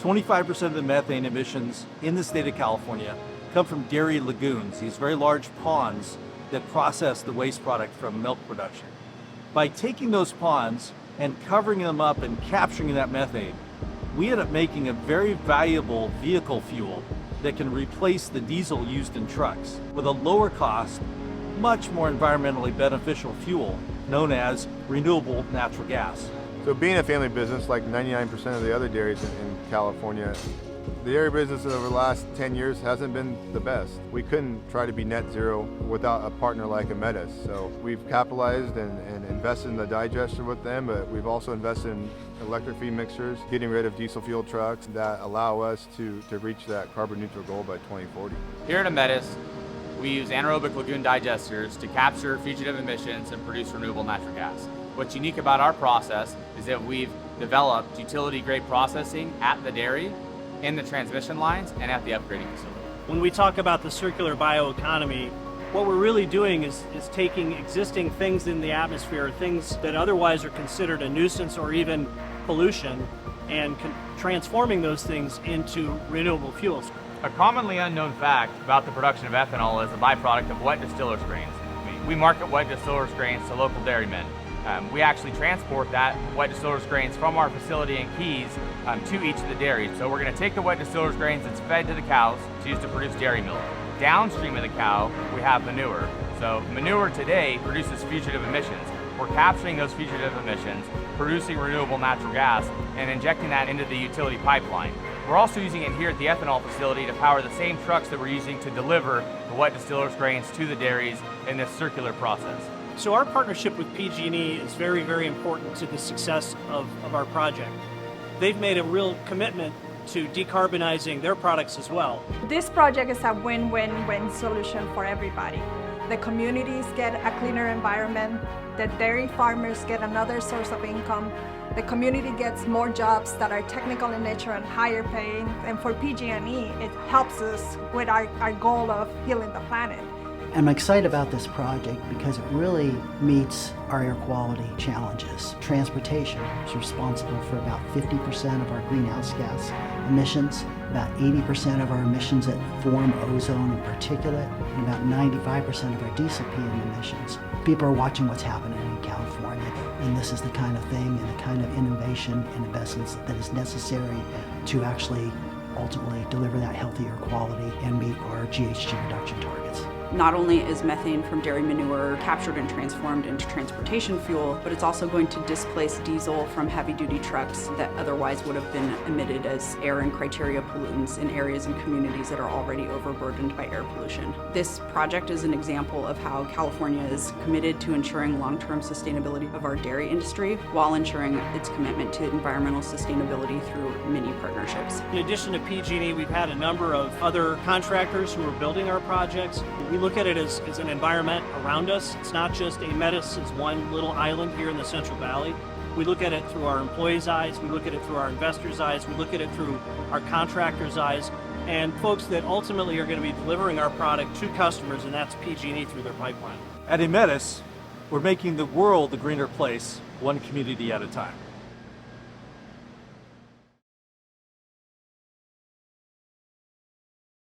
25% of the methane emissions in the state of California come from dairy lagoons, these very large ponds that process the waste product from milk production. By taking those ponds and covering them up and capturing that methane, we end up making a very valuable vehicle fuel that can replace the diesel used in trucks with a lower cost, much more environmentally beneficial fuel known as renewable natural gas. So being a family business like 99% of the other dairies in California, the dairy business over the last 10 years hasn't been the best. We couldn't try to be net zero without a partner like Aemetis. So we've capitalized and invested in the digester with them, but we've also invested in electric feed mixers, getting rid of diesel fuel trucks that allow us to reach that carbon neutral goal by 2040. Here at Aemetis, we use anaerobic lagoon digesters to capture fugitive emissions and produce renewable natural gas. What's unique about our process is that we've developed utility-grade processing at the dairy, in the transmission lines, and at the upgrading facility. When we talk about the circular bioeconomy, what we're really doing is taking existing things in the atmosphere, things that otherwise are considered a nuisance or even pollution, and transforming those things into renewable fuels. A commonly unknown fact about the production of ethanol is a byproduct of wet distillers grains. We market wet distillers grains to local dairymen. We actually transport that wet distillers grains from our facility in Keys to each of the dairies. So we're going to take the wet distillers grains that's fed to the cows to use to produce dairy milk. Downstream of the cow, we have manure. So manure today produces fugitive emissions. We're capturing those fugitive emissions, producing renewable natural gas, and injecting that into the utility pipeline. We're also using it here at the ethanol facility to power the same trucks that we're using to deliver the wet distillers grains to the dairies in this circular process. So our partnership with PG&E is very, very important to the success of our project. They've made a real commitment to decarbonizing their products as well. This project is a win-win-win solution for everybody. The communities get a cleaner environment, the dairy farmers get another source of income, the community gets more jobs that are technical in nature and higher paying, and for PG&E, it helps us with our goal of healing the planet. I'm excited about this project because it really meets our air quality challenges. Transportation is responsible for about 50% of our greenhouse gas emissions, about 80% of our emissions that form ozone and particulate, and about 95% of our diesel PM emissions. People are watching what's happening in California, and this is the kind of thing and the kind of innovation and investments that is necessary to actually ultimately deliver that healthier quality and meet our GHG reduction targets. Not only is methane from dairy manure captured and transformed into transportation fuel, but it's also going to displace diesel from heavy-duty trucks that otherwise would have been emitted as air and criteria pollutants in areas and communities that are already overburdened by air pollution. This project is an example of how California is committed to ensuring long-term sustainability of our dairy industry while ensuring its commitment to environmental sustainability through many partnerships. In addition to PG&E, we've had a number of other contractors who are building our projects. We look at it as an environment around us. It's not just Aemetis as one little island here in the Central Valley. We look at it through our employees' eyes, we look at it through our investors' eyes, we look at it through our contractors' eyes, and folks that ultimately are going to be delivering our product to customers, and that's PG&E through their pipeline. At Aemetis, we're making the world a greener place, one community at a time.